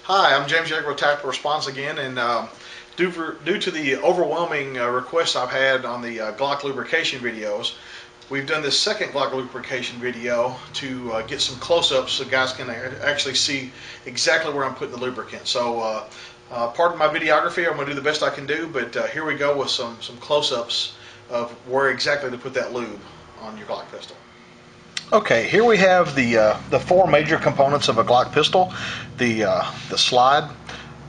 Hi, I'm James Yeager with Tactical Response again, and due to the overwhelming requests I've had on the Glock lubrication videos, we've done this second Glock lubrication video to get some close-ups so guys can actually see exactly where I'm putting the lubricant. So pardon my videography, I'm going to do the best I can do, but here we go with some close-ups of where exactly to put that lube on your Glock pistol. Okay, here we have the four major components of a Glock pistol: the slide,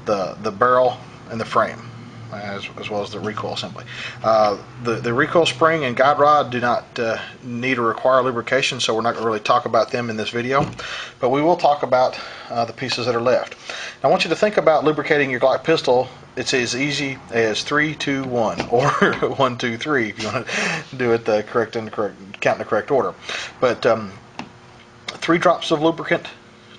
the barrel, and the frame, as well as the recoil assembly. The recoil spring and guide rod do not need or require lubrication, so we're not going to really talk about them in this video, but we will talk about the pieces that are left. Now, I want you to think about lubricating your Glock pistol. It's as easy as 3, 2, 1, or 1, 2, 3 if you want to do it count in the correct order. But 3 drops of lubricant,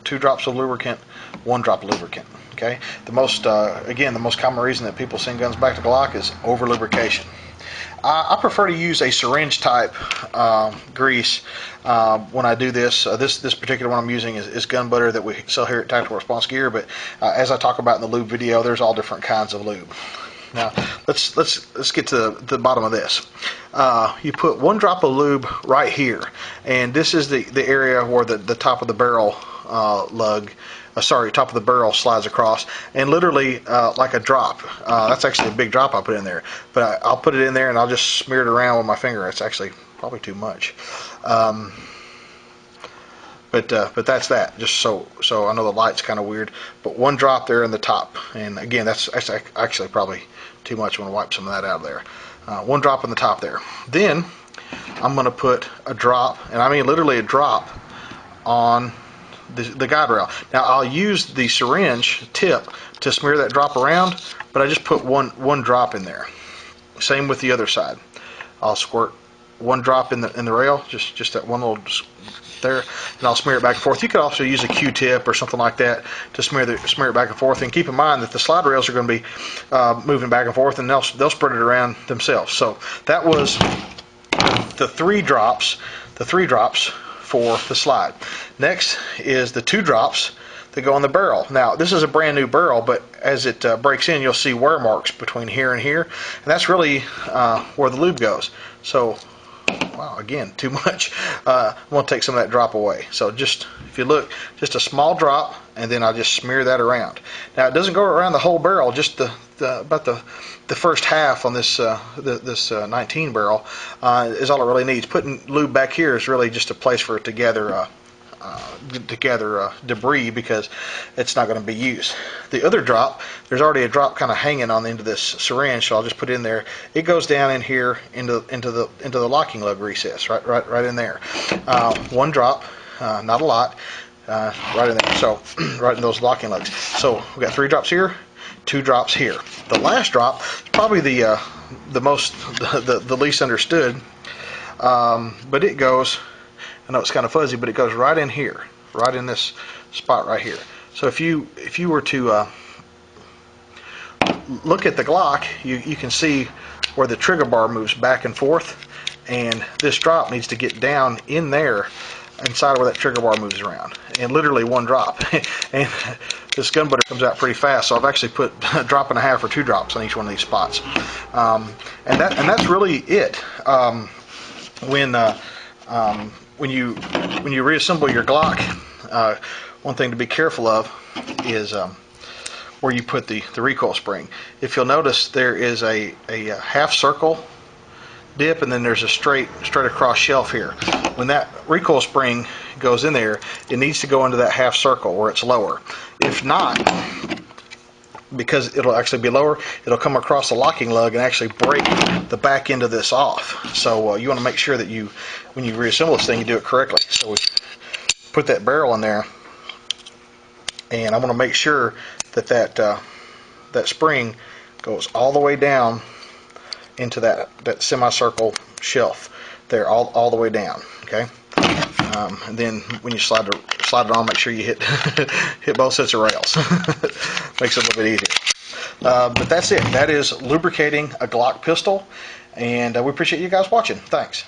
2 drops of lubricant, 1 drop of lubricant. Okay. The most common reason that people send guns back to Glock is over lubrication. I prefer to use a syringe type grease when I do this. This particular one I'm using is gun butter that we sell here at Tactical Response Gear, but as I talk about in the lube video, there's all different kinds of lube. Now let's get to the bottom of this. You put 1 drop of lube right here, and this is the area where the top of the barrel top of the barrel slides across, and literally like a drop. That's actually a big drop I put in there, but I'll put it in there and I'll just smear it around with my finger. It's actually probably too much, but that's that. Just so I know the light's kind of weird, but 1 drop there in the top, and again that's actually probably too much. I'm going to wipe some of that out of there. 1 drop in the top there. Then I'm going to put a drop, and I mean literally a drop, on the guide rail. Now I'll use the syringe tip to smear that drop around, but I just put one drop in there. Same with the other side. I'll squirt 1 drop in the rail, just that one little there, and I'll smear it back and forth. You could also use a Q-tip or something like that to smear it back and forth. And keep in mind that the slide rails are going to be moving back and forth, and they'll spread it around themselves. So that was the 3 drops. The 3 drops for the slide. Next is the 2 drops that go on the barrel. Now this is a brand new barrel, but as it breaks in, you'll see wear marks between here and here, and that's really where the lube goes. So, wow, again, too much. I'm going to take some of that drop away. So just, if you look, just a small drop, and then I'll just smear that around. Now it doesn't go around the whole barrel, just about the first half on this 19 barrel is all it really needs. Putting lube back here is really just a place for it to gather debris, because it's not going to be used. The other drop, there's already a drop kind of hanging on the end of this syringe, so I'll just put it in there. It goes down in here into the locking lug recess, right in there. 1 drop, not a lot, right in there. So right in those locking lugs. So we've got 3 drops here, 2 drops here. The last drop is probably the least understood, but it goes, I know it's kind of fuzzy, but it goes right in here, right in this spot right here. So if you were to look at the Glock, you can see where the trigger bar moves back and forth, and this drop needs to get down in there inside where that trigger bar moves around, and literally 1 drop. And this gun butter comes out pretty fast, so I've actually put a drop and a half or 2 drops on each one of these spots, and that's really it. When you reassemble your Glock, one thing to be careful of is where you put the recoil spring. If you'll notice, there is a half circle dip, and then there's a straight across shelf here. When that recoil spring goes in there, it needs to go into that half circle where it's lower. If not, because it'll actually be lower, it'll come across the locking lug and actually break the back end of this off. So you want to make sure that when you reassemble this thing, you do it correctly. So we put that barrel in there, and I'm going to make sure that spring goes all the way down into that semicircle shelf there, all the way down. Okay, and then when you slide it on, make sure you hit hit both sets of rails. Makes it a little bit easier. But that's it. That is lubricating a Glock pistol, and we appreciate you guys watching. Thanks.